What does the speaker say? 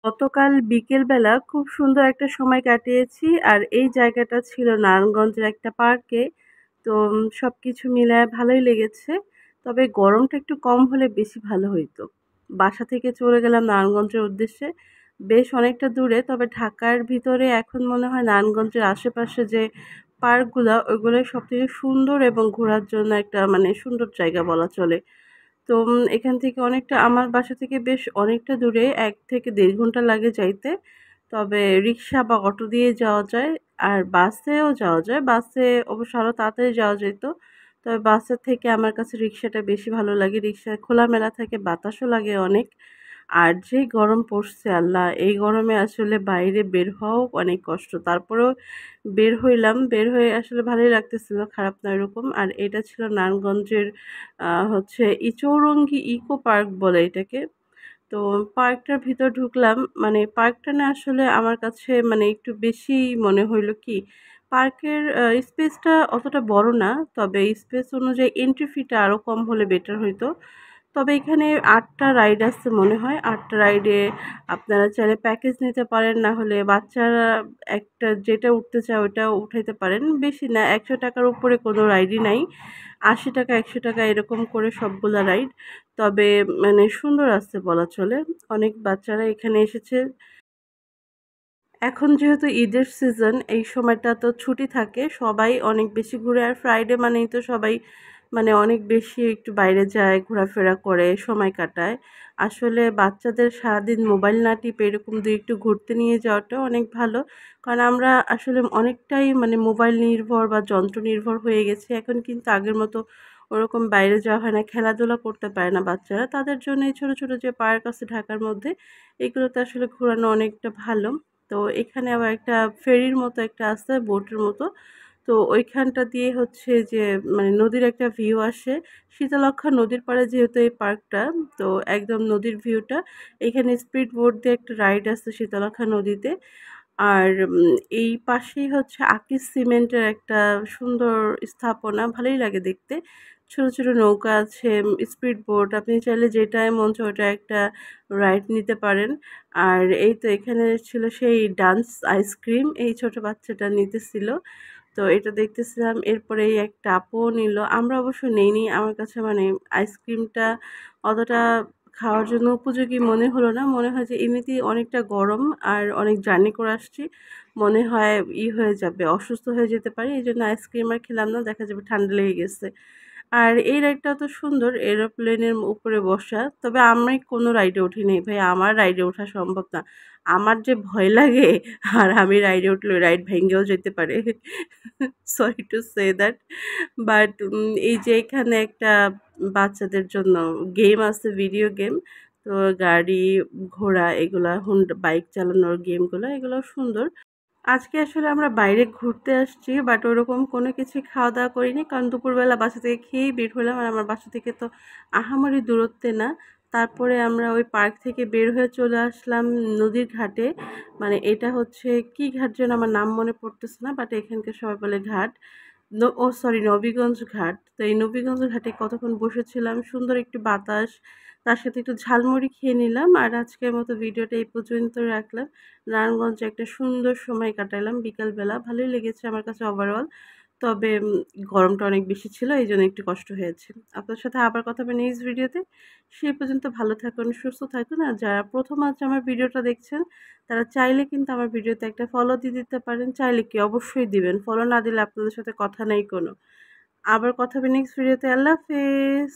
গতকাল বিকেলবেলা খুব সুন্দর একটা সময় কাটিয়েছি। আর এই জায়গাটা ছিল নারায়ণগঞ্জের একটা পার্কে। তো সবকিছু মিলায় ভালোই লেগেছে। তবে গরমটা একটু কম হলে বেশি ভালো হইতো। বাসা থেকে চলে গেলাম নারায়ণগঞ্জের উদ্দেশ্যে। বেশ অনেকটা দূরে, তবে ঢাকার ভিতরে এখন মনে হয় নারায়ণগঞ্জের আশেপাশে যে পার্কগুলা ওইগুলোই সবথেকে সুন্দর এবং ঘোরার জন্য একটা মানে সুন্দর জায়গা বলা চলে। তো এখান থেকে অনেকটা আমার বাসা থেকে বেশ অনেকটা দূরে ১ থেকে ১.৫ ঘন্টা লাগে যাইতে। তবে রিক্সা বা অটো দিয়ে যাওয়া যায়। আর বাসেও যাওয়া যায়। বাসে অবশ্য আরো তাড়াতাড়ি যাওয়া যেত। তবে বাসের থেকে আমার কাছে রিক্সাটা বেশি ভালো লাগে। রিক্সায় খোলামেলা থাকে, বাতাসও লাগে অনেক। আর যে গরম পড়ছে আল্লাহ! এই গরমে আসলে বাইরে বের হওয়াও অনেক কষ্ট। তারপরেও বের হইলাম। বের হয়ে আসলে ভালোই লাগতেছিল, খারাপ না এরকম। আর এটা ছিল নারায়ণগঞ্জের হচ্ছে চৌরঙ্গী ইকো পার্ক বলে এটাকে। তো পার্কটার ভিতর ঢুকলাম। মানে পার্কটা না আসলে আমার কাছে মানে একটু বেশিই মনে হইল কি, পার্কের স্পেসটা অতটা বড় না। তবে স্পেস অনুযায়ী এন্ট্রি ফিটা আরো কম হলে বেটার হইতো। তবে এখানে ৮ টা রাইড আছে মনে হয়। ৮ টা রাইডে আপনারা চাইলে প্যাকেজ নিতে পারেন, না হলে বাচ্চারা একটা যেটা উঠতে চায় ওটাও উঠাইতে পারেন। বেশি না, ৳১০০ র উপরে কোনো রাইডই নাই। ৳৮০, ৳১০০ এরকম করে সবগুলা রাইড। তবে মানে সুন্দর আছে বলা চলে। অনেক বাচ্চারা এখানে এসেছে। এখন যেহেতু ঈদের সিজন, এই সময়টা তো ছুটি থাকে, সবাই অনেক বেশি ঘুরে। আর ফ্রাইডে মানেই তো সবাই মানে অনেক বেশি একটু বাইরে যায়, ঘোরাফেরা করে, সময় কাটায়। আসলে বাচ্চাদের সারাদিন মোবাইল না টিপে এরকম একটু ঘুরতে নিয়ে যাওয়াটা অনেক ভালো। কারণ আমরা আসলে অনেকটাই মানে মোবাইল নির্ভর বা যন্ত্র নির্ভর হয়ে গেছি। এখন কিন্তু আগের মতো ওরকম বাইরে যাওয়া হয় না, খেলাধুলা করতে পারে না বাচ্চারা। তাদের জন্য এই ছোট, ছোট যে পার্ক আছে ঢাকার মধ্যে, এগুলোতে আসলে ঘোরানো অনেকটা ভালো। তো এখানে আবার একটা ফেরির মতো একটা আছে, বোটের মতো। তো ওইখানটা দিয়ে হচ্ছে যে মানে নদীর একটা ভিউ আসে। শীতলক্ষ্যা নদীর পাড়ে যেহেতু এই পার্কটা, তো একদম নদীর ভিউটা। এখানে স্পিড বোট দিয়ে একটা রাইড আছে শীতলক্ষ্যা নদীতে। আর এই পাশেই হচ্ছে আকিজ সিমেন্টের একটা সুন্দর স্থাপনা, ভালোই লাগে দেখতে। ছোট, ছোট নৌকা আছে, স্পিড বোট। আপনি চাইলে যেটায় মন চায় ওটায় একটা রাইড নিতে পারেন। আর এই তো এখানে ছিল সেই ডান্স আইসক্রিম, এই ছোট বাচ্চাটা নিতেছিল। তো এটা দেখতেছিলাম। এরপরে এই একটা আপুও নিল। আমরা অবশ্য নেইনি। আমার কাছে মানে আইসক্রিমটা অতটা খাওয়ার জন্য উপযোগী মনে হলো না। মনে হয় যে এমনিতেই অনেকটা গরম আর অনেক জার্নি করে আসছি। মনে হয় হয়ে যাবে, অসুস্থ হয়ে যেতে পারি। এজন্য আইসক্রিম আর খেলাম না। দেখা যাবে ঠান্ডা লেগে গেছে। আর এই রাইডটা তো সুন্দর, এরোপ্লেনের উপরে বসা। তবে আমি কোনো রাইডে উঠি নাই ভাই। আমার রাইডে ওঠা সম্ভব না। আমার যে ভয় লাগে, আর আমি রাইডে উঠলে রাইড ভেঙেও যেতে পারে। Sorry to say that. But এই যে এখানে একটা বাচ্চাদের জন্য গেম আছে, ভিডিও গেম। তো গাড়ি, ঘোড়া এগুলা বাইক চালানোর গেমগুলা এগুলাও সুন্দর। আজকে আসলে আমরা বাইরে ঘুরতে আসছি, বাট ওরকম কোনো কিছুই খাওয়া-দাওয়া করিনি। কারণ দুপুরবেলা বাসা থেকে খেয়েই বের হলাম। আর আমার বাসা থেকে তো আহামরি দূরত্বে না। তারপরে আমরা ওই পার্ক থেকে বের হয়ে চলে আসলাম নদীর ঘাটে। মানে এটা হচ্ছে কি ঘাট যেন আমার নাম মনে পড়তেছে না, বাট এখানকার সবাই বলে ঘাট। সরি, নবীগঞ্জ ঘাট। তো এই নবীগঞ্জ ঘাটে কতক্ষণ বসেছিলাম, সুন্দর একটু বাতাস, তার সাথে একটু ঝালমুড়ি খেয়ে নিলাম। আর আজকের মতো ভিডিওটা এই পর্যন্ত রাখলাম। নারায়ণগঞ্জে একটা সুন্দর সময় কাটালাম বিকালবেলা। ভালোই লেগেছে আমার কাছে ওভারঅল। তবে গরমটা অনেক বেশি ছিল, এইজন্য একটু কষ্ট হয়েছে। আপনার সাথে আবার কথা হবে নেক্সট ভিডিওতে। সেই পর্যন্ত ভালো থাকুন, সুস্থ থাকুন। আর যারা প্রথম আজ আমার ভিডিওটা দেখছেন, তারা চাইলে কিন্তু আমার ভিডিওতে একটা ফলো দিয়ে দিতে পারেন। চাইলে কি, অবশ্যই দিবেন। ফলো না দিলে আপনাদের সাথে কথা নেই কোনো। আবার কথা হবে নেক্সট ভিডিওতে। আল্লাহ হাফেজ।